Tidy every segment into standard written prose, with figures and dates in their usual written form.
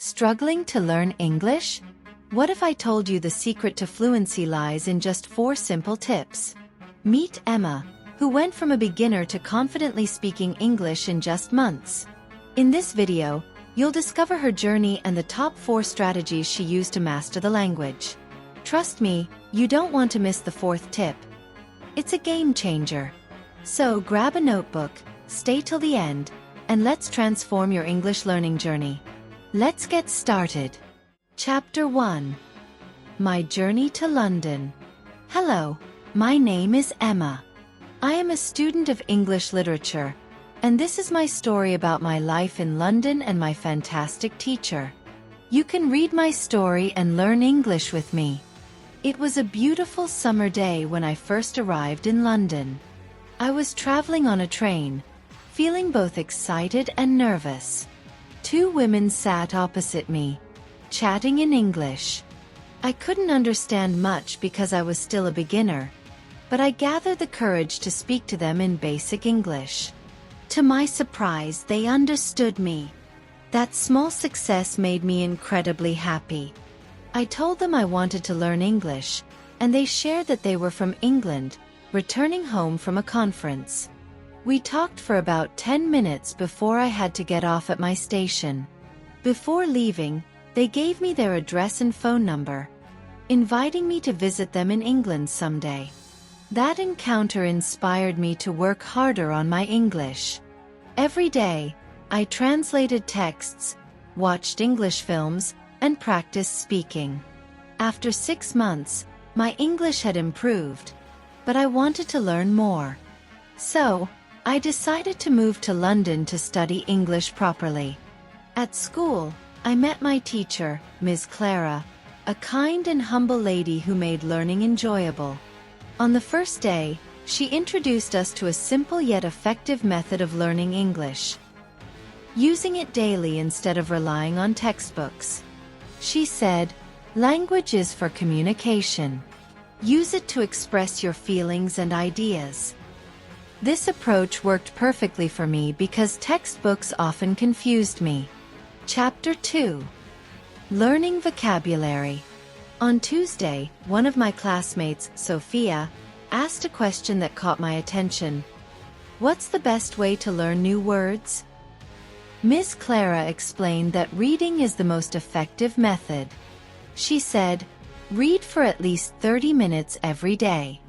Struggling to learn English? What if I told you the secret to fluency lies in just 4 simple tips? Meet Emma, who went from a beginner to confidently speaking English in just months. In this video, you'll discover her journey and the top 4 strategies she used to master the language. Trust me, you don't want to miss the 4th tip. It's a game changer. So grab a notebook, stay till the end, and let's transform your English learning journey. Let's get started. Chapter 1. My Journey to London. Hello, my name is Emma. I am a student of English literature, and this is my story about my life in London and my fantastic teacher. You can read my story and learn English with me. It was a beautiful summer day when I first arrived in London. I was traveling on a train, feeling both excited and nervous. 2 women sat opposite me, chatting in English. I couldn't understand much because I was still a beginner, but I gathered the courage to speak to them in basic English. To my surprise, they understood me. That small success made me incredibly happy. I told them I wanted to learn English, and they shared that they were from England, returning home from a conference. We talked for about 10 minutes before I had to get off at my station. Before leaving, they gave me their address and phone number, inviting me to visit them in England someday. That encounter inspired me to work harder on my English. Every day, I translated texts, watched English films, and practiced speaking. After 6 months, my English had improved, but I wanted to learn more. So, I decided to move to London to study English properly. At school, I met my teacher, Ms. Clara, a kind and humble lady who made learning enjoyable. On the first day, she introduced us to a simple yet effective method of learning English, using it daily instead of relying on textbooks. She said, "Language is for communication. Use it to express your feelings and ideas." This approach worked perfectly for me because textbooks often confused me. Chapter 2. Learning Vocabulary. On Tuesday, one of my classmates, Sophia, asked a question that caught my attention. What's the best way to learn new words? Ms. Clara explained that reading is the most effective method. She said, read for at least 30 minutes every day.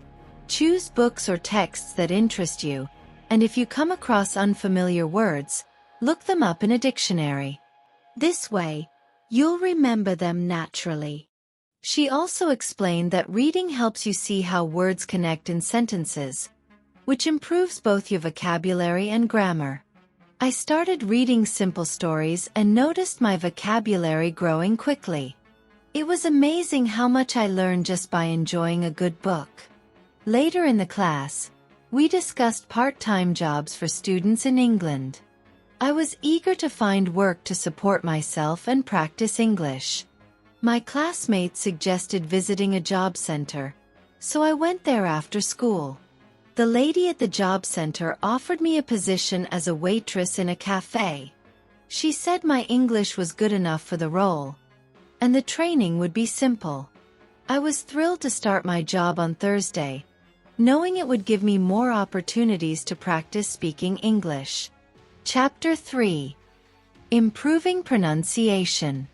Choose books or texts that interest you, and if you come across unfamiliar words, look them up in a dictionary. This way, you'll remember them naturally. She also explained that reading helps you see how words connect in sentences, which improves both your vocabulary and grammar. I started reading simple stories and noticed my vocabulary growing quickly. It was amazing how much I learned just by enjoying a good book. Later in the class, we discussed part-time jobs for students in England. I was eager to find work to support myself and practice English. My classmates suggested visiting a job center, so I went there after school. The lady at the job center offered me a position as a waitress in a cafe. She said my English was good enough for the role, and the training would be simple. I was thrilled to start my job on Thursday, knowing it would give me more opportunities to practice speaking English. Chapter 3. Improving Pronunciation.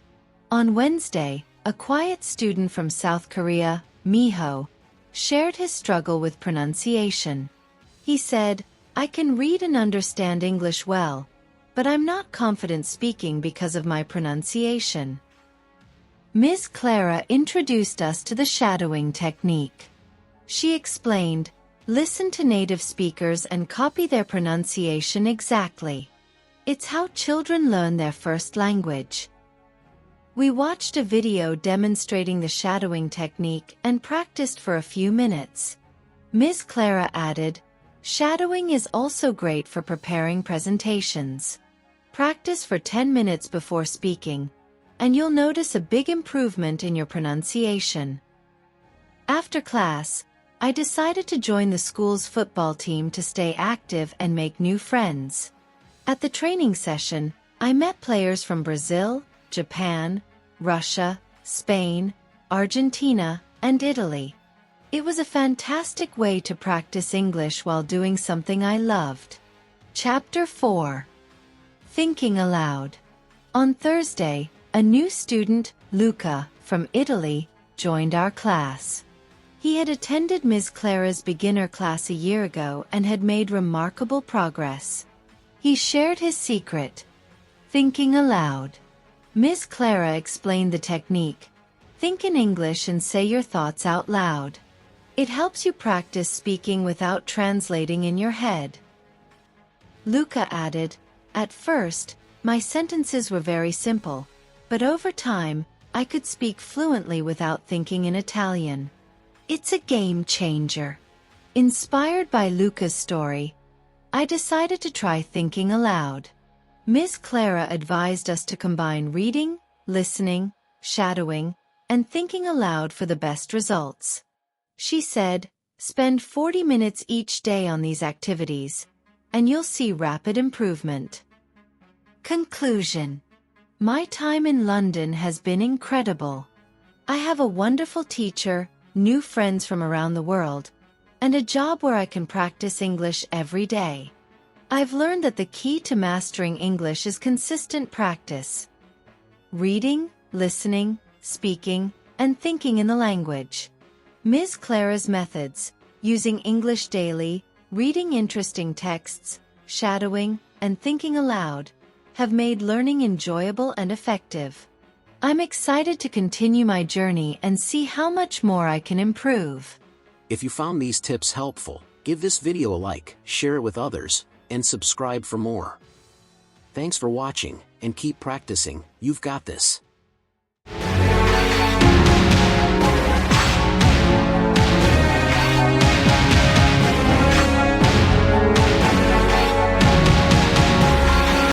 On Wednesday, a quiet student from South Korea, Miho, shared his struggle with pronunciation. He said, "I can read and understand English well, but I'm not confident speaking because of my pronunciation." Ms. Clara introduced us to the shadowing technique. She explained, listen to native speakers and copy their pronunciation exactly. It's how children learn their first language. We watched a video demonstrating the shadowing technique and practiced for a few minutes. Ms. Clara added, shadowing is also great for preparing presentations. Practice for 10 minutes before speaking, and you'll notice a big improvement in your pronunciation. After class, I decided to join the school's football team to stay active and make new friends. At the training session, I met players from Brazil, Japan, Russia, Spain, Argentina, and Italy. It was a fantastic way to practice English while doing something I loved. Chapter 4. Thinking Aloud. On Thursday, a new student, Luca, from Italy, joined our class. He had attended Ms. Clara's beginner class a year ago and had made remarkable progress. He shared his secret: thinking aloud. Ms. Clara explained the technique. Think in English and say your thoughts out loud. It helps you practice speaking without translating in your head. Luca added, "At first, my sentences were very simple, but over time, I could speak fluently without thinking in Italian. It's a game changer." Inspired by Luca's story, I decided to try thinking aloud. Ms. Clara advised us to combine reading, listening, shadowing, and thinking aloud for the best results. She said, "Spend 40 minutes each day on these activities, and you'll see rapid improvement." Conclusion. My time in London has been incredible. I have a wonderful teacher, new friends from around the world, and a job where I can practice English every day. I've learned that the key to mastering English is consistent practice. Reading, listening, speaking, and thinking in the language. Ms. Clara's methods, using English daily, reading interesting texts, shadowing, and thinking aloud, have made learning enjoyable and effective. I'm excited to continue my journey and see how much more I can improve. If you found these tips helpful, give this video a like, share it with others, and subscribe for more. Thanks for watching, and keep practicing. You've got this.